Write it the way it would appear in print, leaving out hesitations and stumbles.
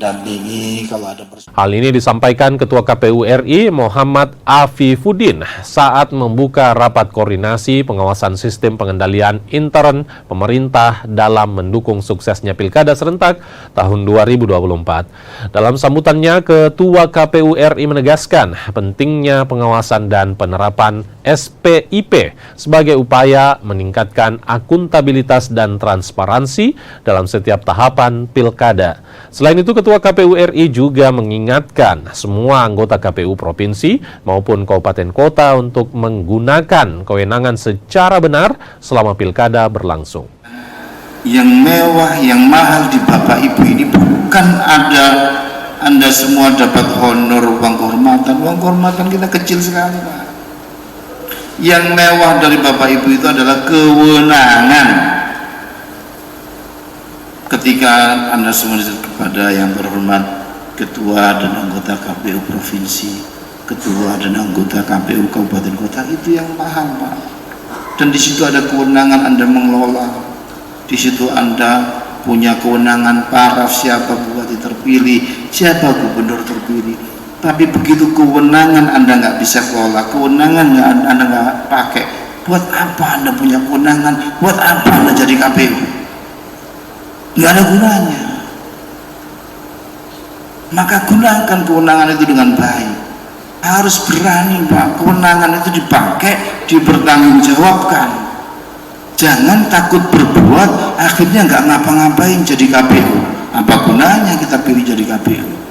mendampingi kalau ada persoalan. Hal ini disampaikan Ketua KPU RI Muhammad Afifuddin saat membuka rapat koordinasi pengawasan sistem pengendalian intern pemerintah dalam mendukung suksesnya Pilkada serentak tahun 2024. Dalam sambutannya, Ketua KPU RI menegaskan pentingnya pengawasan dan penerapan SPIP sebagai upaya meningkatkan akuntabilitas dan transparansi dalam setiap tahapan Pilkada. Selain itu, Ketua KPU RI juga mengingatkan semua anggota KPU provinsi maupun kabupaten kota untuk menggunakan kewenangan secara benar selama Pilkada berlangsung. Yang mewah, yang mahal di Bapak Ibu ini bukan ada Anda semua dapat honor uang kehormatan. Uang kehormatan kita kecil sekali, Pak. Yang mewah dari Bapak Ibu itu adalah kewenangan. Ketika Anda semua kepada yang terhormat Ketua dan anggota KPU Provinsi, Ketua dan anggota KPU Kabupaten Kota, itu yang mahal, Pak. Dan di situ ada kewenangan Anda mengelola. Di situ Anda punya kewenangan paraf siapa bupati terpilih, siapa gubernur terpilih. Tapi begitu kewenangan Anda nggak bisa kelola, kewenangan Anda nggak pakai, buat apa Anda punya kewenangan? Buat apa Anda jadi KPU? Nggak ada gunanya. Maka gunakan kewenangan itu dengan baik. Harus berani, Pak. Kewenangan itu dipakai, dipertanggungjawabkan. Jangan takut berbuat, akhirnya nggak ngapa-ngapain jadi KPU. Apa gunanya kita pilih jadi KPU?